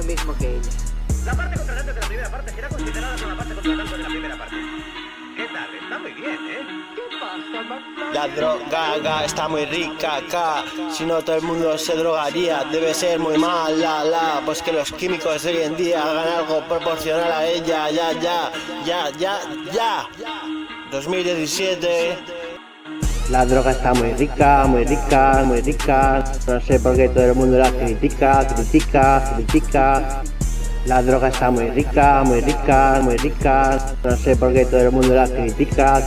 mismo que ella. La parte contratante de la primera parte será considerada como la parte contratante de la primera parte. ¿Qué tal? Está muy bien, ¿eh? ¿Qué pasa, McFly? La droga está muy rica acá. Si no todo el mundo se drogaría, debe ser muy mala. Pues que los químicos de hoy en día hagan algo proporcional a ella. Ya. 2017. La droga está muy rica. No sé por qué todo el mundo la critica. La droga está muy rica. No sé por qué todo el mundo la critica.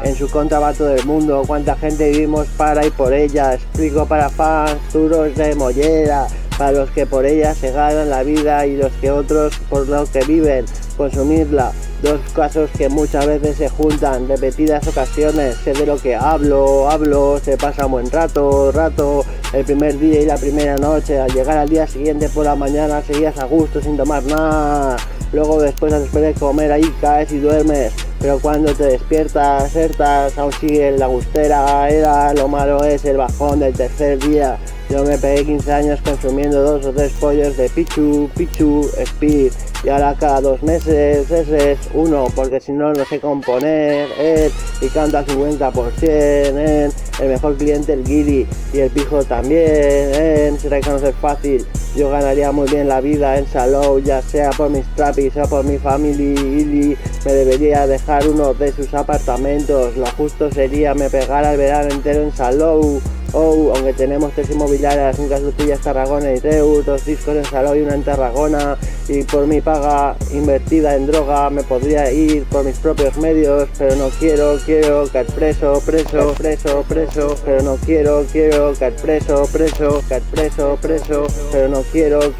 En su contra va todo el mundo. Cuánta gente vivimos para y por ella. Explico para fans, duros de mollera. Para los que por ella se ganan la vida y los que otros por lo que viven, consumirla. Dos casos que muchas veces se juntan, repetidas ocasiones. Sé de lo que hablo, se pasa un buen rato. El primer día y la primera noche, al llegar al día siguiente por la mañana seguías a gusto sin tomar nada. Luego después de comer ahí caes y duermes, pero cuando te despiertas, aún sigue la gustera. Lo malo es el bajón del tercer día. Yo me pegué 15 años consumiendo 2 o 3 pollos de Pichu, Speed, y ahora cada 2 meses ese es uno, porque si no sé componer, y canta al 50%, el mejor cliente el guiri, y el pijo también, será que no es fácil. Yo ganaría muy bien la vida en Salou, ya sea por mis trapis o por mi family. Me debería dejar uno de sus apartamentos, lo justo sería me pegara el verano entero en Salou. Aunque tenemos 3 inmobiliarias, un Caslutillas, Tarragona y Reus, 2 discos en Salou y una en Tarragona, y por mi paga invertida en droga me podría ir por mis propios medios, pero no quiero caer preso, pero no quiero caer preso, pero no quiero caer preso, pero no quiero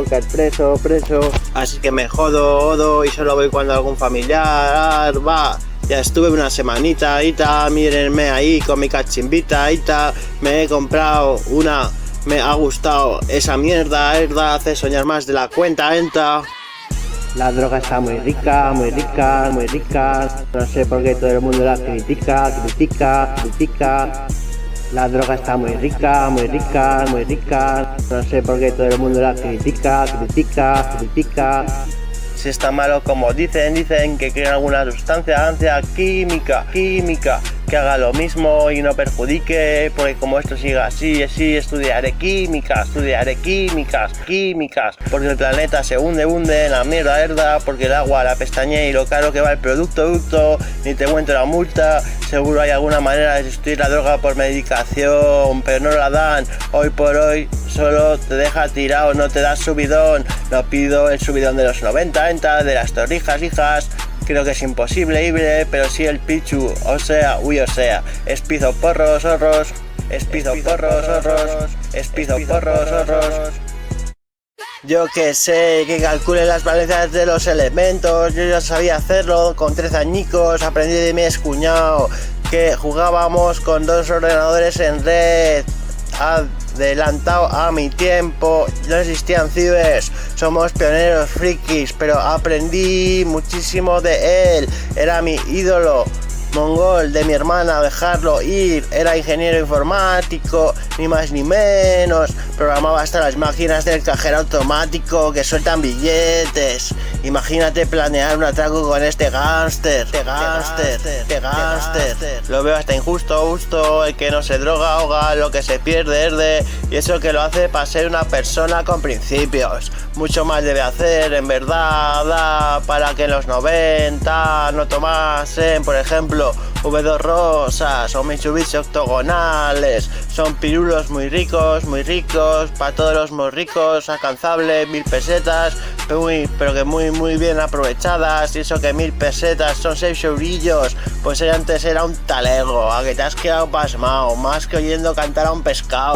caer preso. Así que me jodo y solo voy cuando algún familiar va. Ya estuve una semanita, mírenme ahí con mi cachimbita, me he comprado una, me ha gustado esa mierda, hace soñar más de la cuenta, La droga está muy rica, no sé por qué todo el mundo la critica. La droga está muy rica, no sé por qué todo el mundo la critica. Si está malo como dicen que creen alguna sustancia química que haga lo mismo y no perjudique, porque como esto siga así, estudiaré químicas, porque el planeta se hunde en la mierda, porque el agua, la pestañea y lo caro que va el producto, ni te cuento la multa. Seguro hay alguna manera de sustituir la droga por medicación, pero no la dan. Hoy por hoy solo te deja tirado, no te da subidón. No pido el subidón de los 90, de las torrijas, hijas. Creo que es imposible, pero sí el Pichu, o sea, espizo porros, horros. Yo que sé, que calcule las valencias de los elementos. Yo ya sabía hacerlo con 13 añicos, aprendí de mi excuñado, que jugábamos con 2 ordenadores en red. Adelantado a mi tiempo, no existían cibers, somos pioneros frikis, pero aprendí muchísimo de él, era mi ídolo. Mongol de mi hermana, dejarlo ir, era ingeniero informático, ni más ni menos, programaba hasta las máquinas del cajero automático que sueltan billetes. Imagínate planear un atraco con este gángster. Lo veo hasta justo, el que no se droga ahoga, lo que se pierde herde, y eso que lo hace para ser una persona con principios. Mucho más debe hacer, en verdad, para que en los 90 no tomasen, por ejemplo, V2 rosas o Mitsubishi octogonales. Son pirulos muy ricos, para todos los muy ricos, alcanzable, 1000 pesetas, pero que muy bien aprovechadas. Y eso que 1000 pesetas son 6 eurillos, pues antes era un talego, a que te has quedado pasmado, más que oyendo cantar a un pescado.